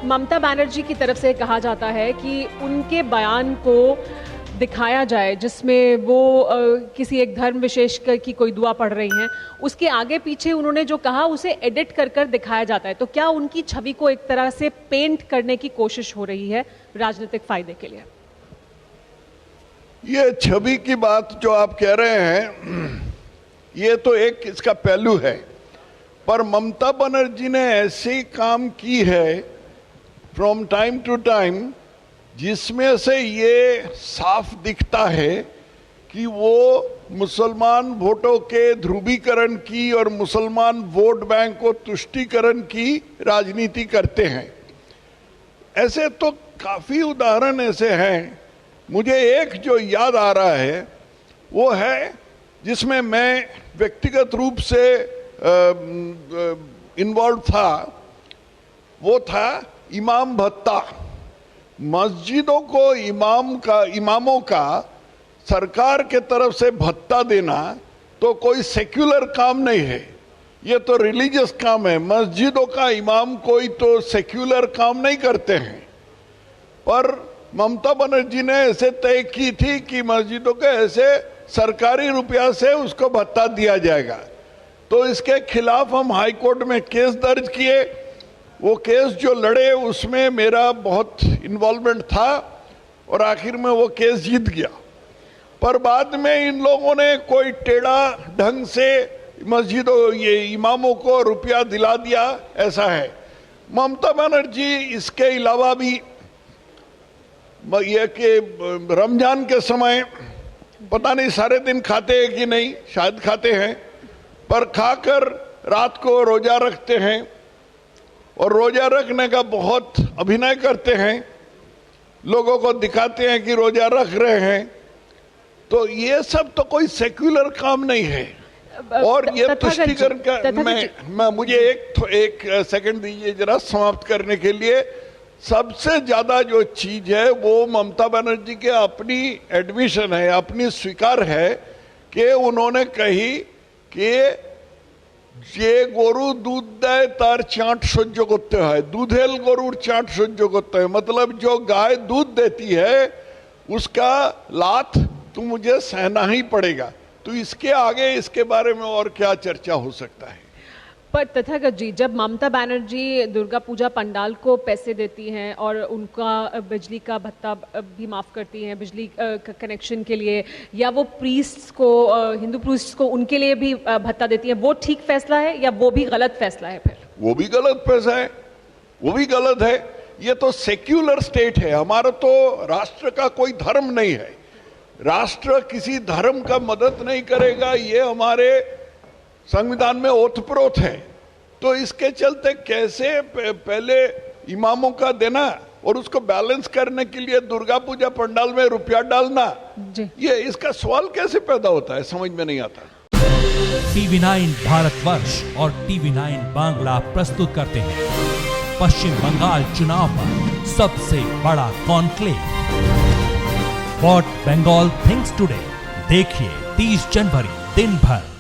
ममता बनर्जी की तरफ से कहा जाता है कि उनके बयान को दिखाया जाए जिसमें वो किसी एक धर्म विशेष की कोई दुआ पढ़ रही हैं, उसके आगे पीछे उन्होंने जो कहा उसे एडिट कर कर दिखाया जाता है। तो क्या उनकी छवि को एक तरह से पेंट करने की कोशिश हो रही है राजनीतिक फायदे के लिए? ये छवि की बात जो आप कह रहे हैं, ये तो एक इसका पहलू है, पर ममता बनर्जी ने ऐसे काम की है फ्रॉम टाइम टू टाइम जिसमें से ये साफ दिखता है कि वो मुसलमान वोटों के ध्रुवीकरण की और मुसलमान वोट बैंक को तुष्टीकरण की राजनीति करते हैं। ऐसे तो काफी उदाहरण ऐसे हैं। मुझे एक जो याद आ रहा है वो है जिसमें मैं व्यक्तिगत रूप से इन्वॉल्व था, वो था इमाम भत्ता। मस्जिदों को इमामों का सरकार के तरफ से भत्ता देना तो कोई सेक्युलर काम नहीं है, ये तो रिलीजियस काम है। मस्जिदों का इमाम कोई तो सेक्युलर काम नहीं करते हैं, पर ममता बनर्जी ने ऐसे तय की थी कि मस्जिदों के ऐसे सरकारी रुपया से उसको भत्ता दिया जाएगा। तो इसके खिलाफ हम हाई कोर्ट में केस दर्ज किए। वो केस जो लड़े उसमें मेरा बहुत इन्वॉल्वमेंट था और आखिर में वो केस जीत गया। पर बाद में इन लोगों ने कोई टेढ़ा ढंग से मस्जिदों ये इमामों को रुपया दिला दिया, ऐसा है। ममता बनर्जी इसके अलावा भी ये कि रमजान के समय पता नहीं सारे दिन खाते हैं कि नहीं, शायद खाते हैं, पर खाकर रात को रोजा रखते हैं और रोजा रखने का बहुत अभिनय करते हैं, लोगों को दिखाते हैं कि रोजा रख रहे हैं। तो ये सब तो कोई सेक्युलर काम नहीं है। और ये तुष्टीकरण का मुझे एक सेकंड दीजिए जरा समाप्त करने के लिए। सबसे ज्यादा जो चीज है वो ममता बनर्जी के अपनी एडमिशन है, अपनी स्वीकार है कि उन्होंने कही कि যে গরু दूध দেয় তার चाट সহ্য করতে হয়, दूधेल गरुर चाट সহ্য করতে হয়, मतलब जो गाय दूध देती है उसका लात तो मुझे सहना ही पड़ेगा। तो इसके आगे इसके बारे में और क्या चर्चा हो सकता है? पर तथागत जी, जब ममता बनर्जी दुर्गा पूजा पंडाल को पैसे देती हैं और उनका बिजली का भत्ता भी माफ करती हैं बिजली कनेक्शन के लिए, या वो प्रीस्ट्स को, हिंदू प्रीस्ट्स को उनके लिए भी भत्ता देती हैं, वो ठीक फैसला है या वो भी गलत फैसला है? फिर वो भी गलत फैसला है, वो भी गलत है। ये तो सेक्युलर स्टेट है, हमारा तो राष्ट्र का कोई धर्म नहीं है। राष्ट्र किसी धर्म का मदद नहीं करेगा, ये हमारे संविधान में ओतप्रोत है। तो इसके चलते कैसे पहले इमामों का देना और उसको बैलेंस करने के लिए दुर्गा पूजा पंडाल में रुपया डालना, ये इसका सवाल कैसे पैदा होता है, समझ में नहीं आता। TV9 भारतवर्ष और TV9 बांग्ला प्रस्तुत करते हैं पश्चिम बंगाल चुनाव पर सबसे बड़ा conclave, what Bengal thinks today. देखिए 30 जनवरी दिन भर